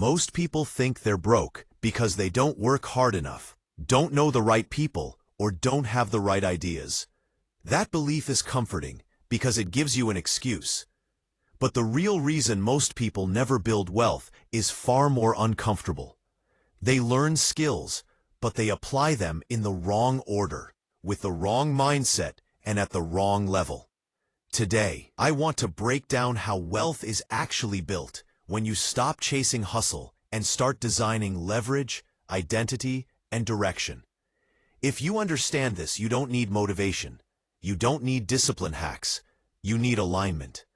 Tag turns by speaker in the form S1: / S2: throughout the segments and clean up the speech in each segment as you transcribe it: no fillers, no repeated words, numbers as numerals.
S1: Most people think they're broke because they don't work hard enough, don't know the right people, or don't have the right ideas. That belief is comforting because it gives you an excuse. But the real reason most people never build wealth is far more uncomfortable. They learn skills, but they apply them in the wrong order, with the wrong mindset, and at the wrong level. Today, I want to break down how wealth is actually built when you stop chasing hustle and start designing leverage, identity, and direction. If you understand this, you don't need motivation. You don't need discipline hacks. You need alignment.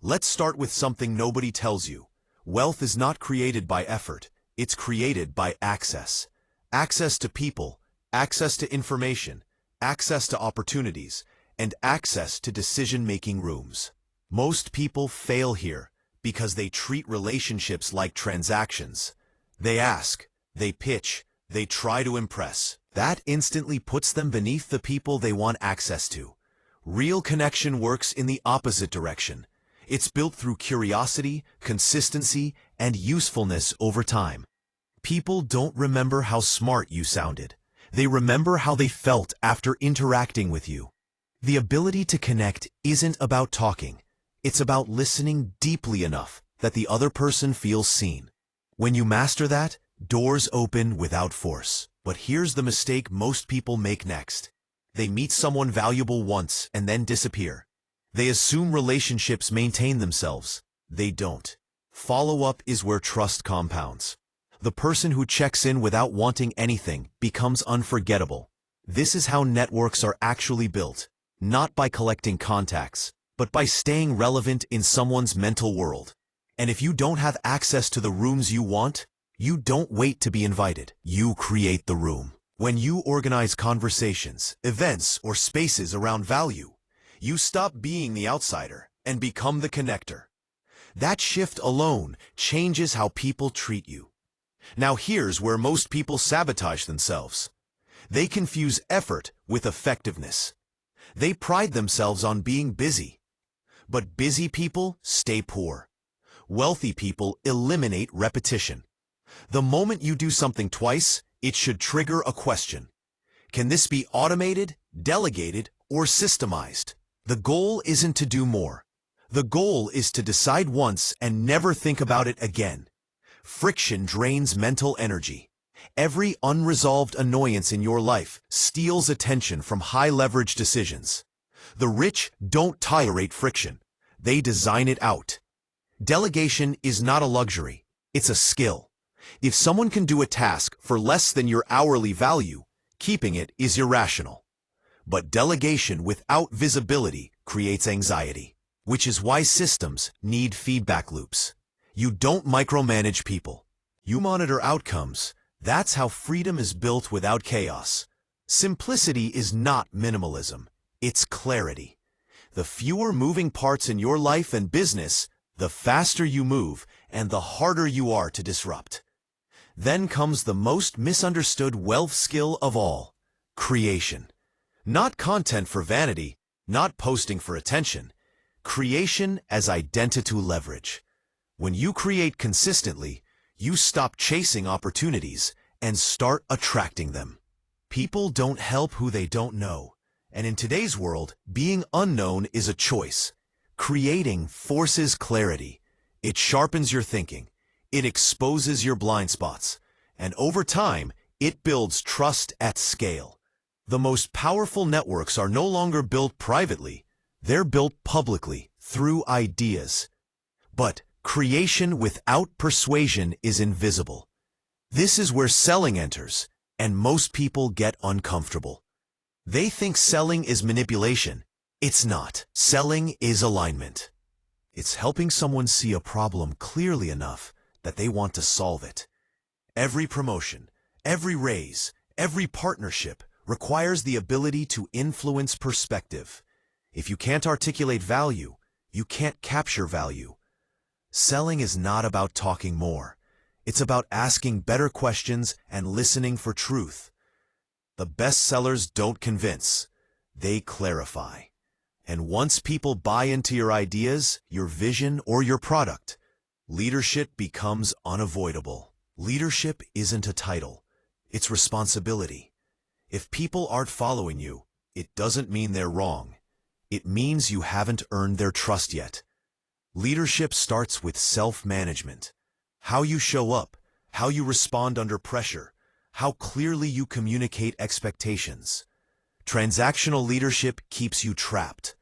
S1: Let's start with something nobody tells you. Wealth is not created by effort. It's created by access. Access to people, access to information, access to opportunities, and access to decision-making rooms. Most people fail here because they treat relationships like transactions. They ask, they pitch, they try to impress. That instantly puts them beneath the people they want access to. Real connection works in the opposite direction. It's built through curiosity, consistency, and usefulness over time. People don't remember how smart you sounded. They remember how they felt after interacting with you. The ability to connect isn't about talking. It's about listening deeply enough that the other person feels seen. When you master that, doors open without force. But here's the mistake most people make next. They meet someone valuable once and then disappear. They assume relationships maintain themselves. They don't. Follow-up is where trust compounds. The person who checks in without wanting anything becomes unforgettable. This is how networks are actually built, not by collecting contacts, but by staying relevant in someone's mental world. And if you don't have access to the rooms you want, you don't wait to be invited. You create the room. When you organize conversations, events, or spaces around value, you stop being the outsider and become the connector. That shift alone changes how people treat you. Now here's where most people sabotage themselves. They confuse effort with effectiveness. They pride themselves on being busy. But busy people stay poor. Wealthy people eliminate repetition. The moment you do something twice, it should trigger a question. Can this be automated, delegated, or systemized? The goal isn't to do more. The goal is to decide once and never think about it again. Friction drains mental energy. Every unresolved annoyance in your life steals attention from high-leverage decisions. The rich don't tolerate friction. They design it out. Delegation is not a luxury. It's a skill. If someone can do a task for less than your hourly value, keeping it is irrational. But delegation without visibility creates anxiety, which is why systems need feedback loops. You don't micromanage people. You monitor outcomes. That's how freedom is built without chaos. Simplicity is not minimalism. It's clarity. The fewer moving parts in your life and business, the faster you move and the harder you are to disrupt. Then comes the most misunderstood wealth skill of all, creation. Not content for vanity, not posting for attention. Creation as identity leverage. When you create consistently, you stop chasing opportunities and start attracting them. People don't help who they don't know. And in today's world, being unknown is a choice. Creating forces clarity. It sharpens your thinking. It exposes your blind spots. And over time, it builds trust at scale. The most powerful networks are no longer built privately. They're built publicly, through ideas. But creation without persuasion is invisible. This is where selling enters, and most people get uncomfortable. They think selling is manipulation. It's not. Selling is alignment. It's helping someone see a problem clearly enough that they want to solve it. Every promotion, every raise, every partnership requires the ability to influence perspective. If you can't articulate value, you can't capture value. Selling is not about talking more. It's about asking better questions and listening for truth. The best sellers don't convince. They clarify. And once people buy into your ideas, your vision, or your product, leadership becomes unavoidable. Leadership isn't a title, it's responsibility. If people aren't following you, it doesn't mean they're wrong. It means you haven't earned their trust yet. Leadership starts with self-management. How you show up, how you respond under pressure, how clearly you communicate expectations. Transactional leadership keeps you trapped.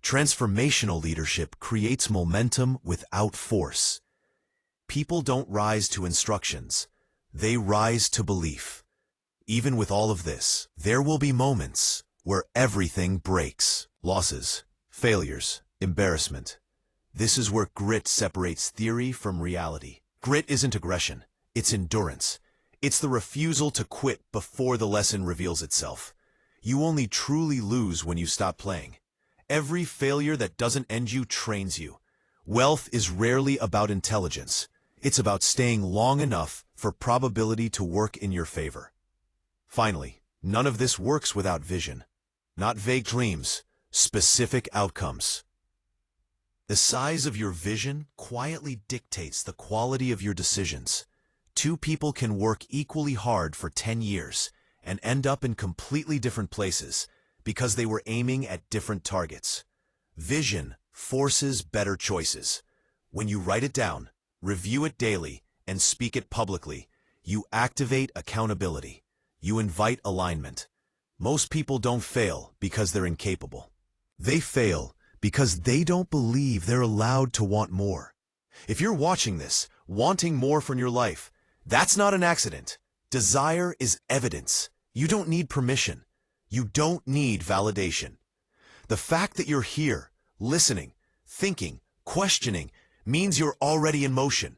S1: Transformational leadership creates momentum without force. People don't rise to instructions, they rise to belief. Even with all of this, there will be moments where everything breaks. Losses, failures, embarrassment. This is where grit separates theory from reality. Grit isn't aggression, it's endurance. It's the refusal to quit before the lesson reveals itself. You only truly lose when you stop playing. Every failure that doesn't end you trains you. Wealth is rarely about intelligence. It's about staying long enough for probability to work in your favor. Finally, none of this works without vision. Not vague dreams, specific outcomes. The size of your vision quietly dictates the quality of your decisions. Two people can work equally hard for 10 years and end up in completely different places because they were aiming at different targets. Vision forces better choices. When you write it down, review it daily, and speak it publicly, you activate accountability. You invite alignment. Most people don't fail because they're incapable. They fail because they don't believe they're allowed to want more. If you're watching this, wanting more from your life, that's not an accident. Desire is evidence. You don't need permission. You don't need validation. The fact that you're here, listening, thinking, questioning, means you're already in motion.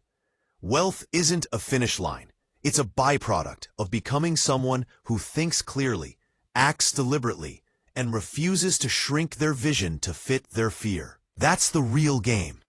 S1: Wealth isn't a finish line. It's a byproduct of becoming someone who thinks clearly, acts deliberately, and refuses to shrink their vision to fit their fear. That's the real game.